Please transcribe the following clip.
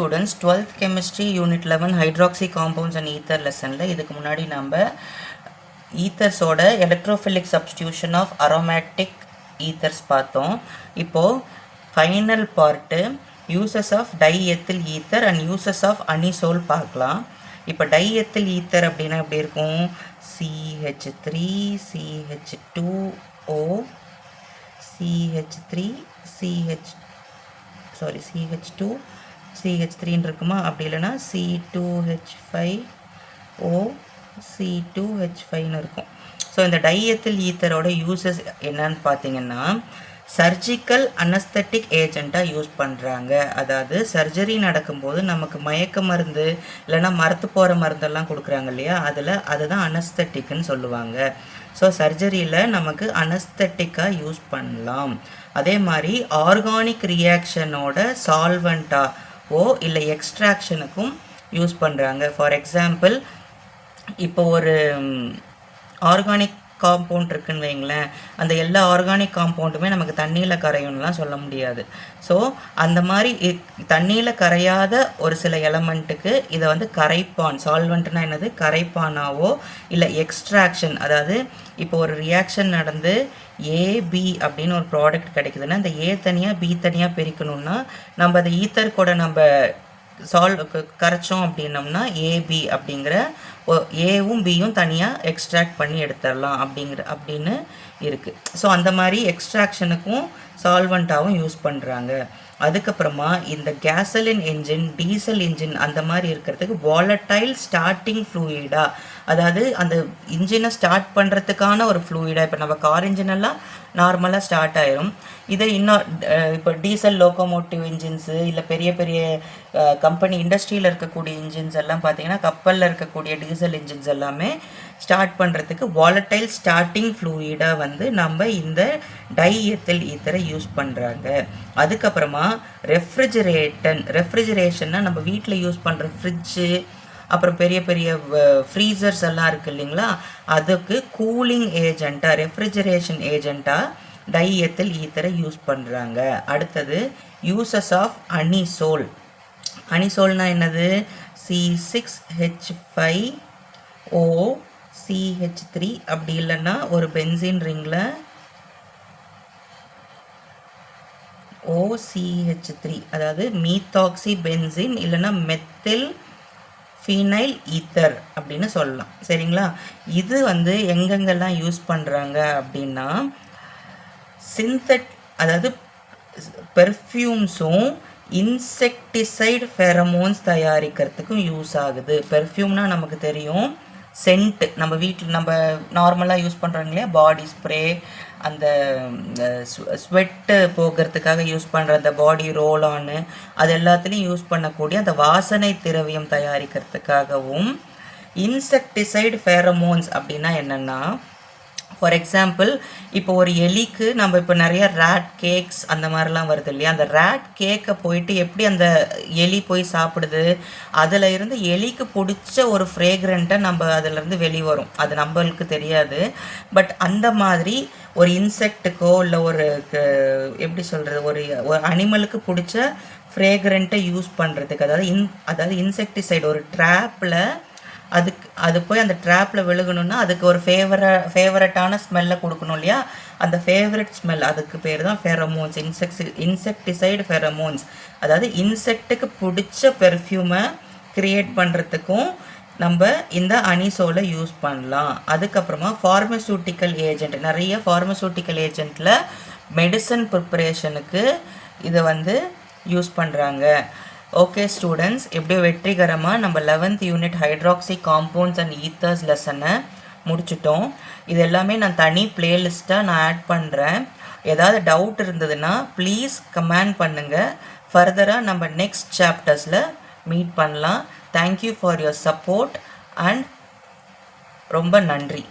students, 12th chemistry unit 11 hydroxy compounds and ether lessonல இதுக்கு முன்னாடி நம்ம ethers ஓட electrophilic substitution of aromatic ethers பார்த்தோம். இப்போ final part uses of diethyl ether and uses of anisole பார்க்கலாம். இப்போ diethyl ether அப்படின்னா எப்படி இருக்கும்? CH3 CH2O CH3 CH2 CH3 இருக்குமா? அப்படி இல்லைனா C2H5O C2H5 இருக்கும். ஸோ இந்த டைஎத்தில் ஈத்தரோட யூசஸ் என்னன்னு பார்த்தீங்கன்னா சர்ஜிக்கல் அனஸ்தட்டிக் ஏஜெண்ட்டாக யூஸ் பண்ணுறாங்க. அதாவது சர்ஜரி நடக்கும்போது நமக்கு மயக்க மருந்து இல்லைனா மரத்து போகிற மருந்தெல்லாம் கொடுக்குறாங்க இல்லையா, அதுதான் அனஸ்தட்டிக்னு சொல்லுவாங்க. ஸோ சர்ஜரியில் நமக்கு அனஸ்தட்டிக்காக யூஸ் பண்ணலாம். அதே மாதிரி ஆர்கானிக் ரியாக்ஷனோட சால்வெண்ட்டாவோ இல்லை எக்ஸ்ட்ராக்ஷனுக்கும் யூஸ் பண்ணுறாங்க. ஃபார் எக்ஸாம்பிள் இப்போ ஒரு ஆர்கானிக் காம்பவுண்ட் இருக்குன்னு வைங்களேன், அந்த எல்லா ஆர்கானிக் காம்பவுண்டுமே நமக்கு தண்ணியில் கரையும்லாம் சொல்ல முடியாது. ஸோ அந்த மாதிரி தண்ணியில் கரையாத ஒரு சில எலமெண்ட்டுக்கு இதை வந்து கரைப்பான், சால்வெண்ட்னா என்னது, கரைப்பானாவோ இல்லை எக்ஸ்ட்ராக்ஷன், அதாவது இப்போ ஒரு ரியாக்ஷன் நடந்து ஏபி அப்படின்னு ஒரு ப்ராடக்ட் கிடைக்குதுன்னா அந்த ஏ தனியாக பி தனியாக பிரிக்கணும்னா நம்ம அந்த ஈத்தர் கூட நம்ம கரைச்சோம் அப்படின்னம்னா ஏபி அப்படிங்கிற ஏவும் பியும் தனியாக எக்ஸ்ட்ராக்ட் பண்ணி எடுத்துடலாம் அப்படின்னு இருக்குது. ஸோ அந்த மாதிரி எக்ஸ்ட்ராக்ஷனுக்கும் சால்வெண்ட்டாகவும் யூஸ் பண்ணுறாங்க. அதுக்கப்புறமா இந்த கேசலின் என்ஜின், டீசல் இன்ஜின் அந்த மாதிரி இருக்கிறதுக்கு வாலட்டைல் ஸ்டார்டிங் ஃப்ளூயிடாக, அதாவது அந்த இன்ஜினை ஸ்டார்ட் பண்ணுறதுக்கான ஒரு ஃப்ளூயிடாக, இப்போ நம்ம கார் இன்ஜினெல்லாம் நார்மலாக ஸ்டார்ட் ஆயிரும். இதை இன்னும் இப்போ டீசல் லோக்கோமோட்டிவ் இன்ஜின்ஸு இல்லை பெரிய பெரிய கம்பெனி இண்டஸ்ட்ரியில் இருக்கக்கூடிய இன்ஜின்ஸ் எல்லாம் பார்த்தீங்கன்னா கப்பலில் இருக்கக்கூடிய டீசல் இன்ஜின்ஸ் எல்லாமே ஸ்டார்ட் பண்ணுறதுக்கு வாலட்டைல் ஸ்டார்டிங் ஃப்ளூயிடாக வந்து நம்ம இந்த டைஎத்தில் ஈத்தரை யூஸ் பண்ணுறாங்க. அதுக்கப்புறமா ரெஃப்ரிஜரேஷன்னா நம்ம வீட்டில் யூஸ் பண்ணுற ஃப்ரிட்ஜு அப்புறம் பெரிய பெரிய ஃப்ரீசர்ஸ் எல்லாம் இருக்குது இல்லைங்களா, அதுக்கு கூலிங் ஏஜெண்ட்டாக ரெஃப்ரிஜரேஷன் ஏஜெண்ட்டாக டைஎத்தில் ஈத்தரை யூஸ் பண்ணுறாங்க. அடுத்தது யூசஸ் ஆஃப் அனிசோல். அனிசோல்னா என்னது? C6H5O CH3 அப்படி இல்லைன்னா ஒரு பென்சின் ரிங்கில் OCH3, அதாவது மீத்தாக்சி பென்சின் இல்லைன்னா மெத்தில் ஃபீனைல் ஈத்தர் அப்படின்னு சொல்லலாம். சரிங்களா? இது வந்து எங்கெங்கெல்லாம் யூஸ் பண்ணுறாங்க அப்படின்னா அதாவது பெர்ஃப்யூம்ஸும் இன்செக்டிசைடு ஃபெரமோன்ஸ் தயாரிக்கிறதுக்கும் யூஸ் ஆகுது. பெர்ஃப்யூம்னா நமக்கு தெரியும், சென்ட் நம்ம வீட்டில் நம்ம நார்மலாக யூஸ் பண்ணுறோங்க இல்லையா, பாடி ஸ்ப்ரே, அந்த ஸ்வெட்டு போகிறதுக்காக யூஸ் பண்ணுற அந்த பாடி ரோல் ஆனு, அது எல்லாத்துலேயும் யூஸ் பண்ணக்கூடிய அந்த வாசனை திரவியம் தயாரிக்கிறதுக்காகவும். இன்செக்டிசைடு ஃபெரமோன்ஸ் அப்படின்னா என்னென்னா, ஃபார் எக்ஸாம்பிள் இப்போ ஒரு எலிக்கு நம்ம இப்போ நிறைய ரேட் கேக்ஸ் அந்த மாதிரிலாம் வருது இல்லையா, அந்த ரேட் கேக்கை போயிட்டு எப்படி அந்த எலி போய் சாப்பிடுது, அதில் இருந்து எலிக்கு பிடிச்ச ஒரு ஃப்ரேக்ரண்ட்டை நம்ம அதிலேருந்து வெளிவரும், அது நம்மளுக்கு தெரியாது. பட் அந்த மாதிரி ஒரு இன்செக்ட்டுக்கோ இல்லை ஒரு எப்படி சொல்கிறது, ஒரு அனிமலுக்கு பிடிச்ச ஃப்ரேக்ரண்ட்டை யூஸ் பண்ணுறதுக்கு, அதாவது இன்செக்டிசைடு ஒரு ட்ராப்பில் அது போய் அந்த ட்ராப்பில் விழுகணுன்னா அதுக்கு ஒரு ஃபேவரட்டான ஸ்மெல்லை கொடுக்கணும் இல்லையா, அந்த ஃபேவரட் ஸ்மெல், அதுக்கு பேர் தான் ஃபெரமோன்ஸ், இன்செக்டிசைடு ஃபெரமோன்ஸ். அதாவது இன்செக்ட்டுக்கு பிடிச்ச பெர்ஃப்யூமை க்ரியேட் பண்ணுறதுக்கும் நம்ம இந்த அனிசோலை யூஸ் பண்ணலாம். அதுக்கப்புறமா ஃபார்மசூட்டிக்கல் ஏஜெண்ட், நிறைய ஃபார்மசூட்டிக்கல் ஏஜெண்ட்டில் மெடிசன் ப்ரிப்பரேஷனுக்கு இதை வந்து யூஸ் பண்ணுறாங்க. ஓகே ஸ்டூடெண்ட்ஸ், எப்படியோ வெற்றிகரமாக நம்ம 11th unit hydroxy compounds and ethers லெசனை முடிச்சிட்டோம். இது எல்லாமே நான் தனி பிளேலிஸ்ட்டாக நான் ஆட் பண்ணுறேன். ஏதாவது டவுட் இருந்ததுன்னா ப்ளீஸ் கமெண்ட் பண்ணுங்கள். ஃபர்தராக நம்ம நெக்ஸ்ட் சாப்டர்ஸில் மீட் பண்ணலாம். Thank you for your support and ரொம்ப நன்றி.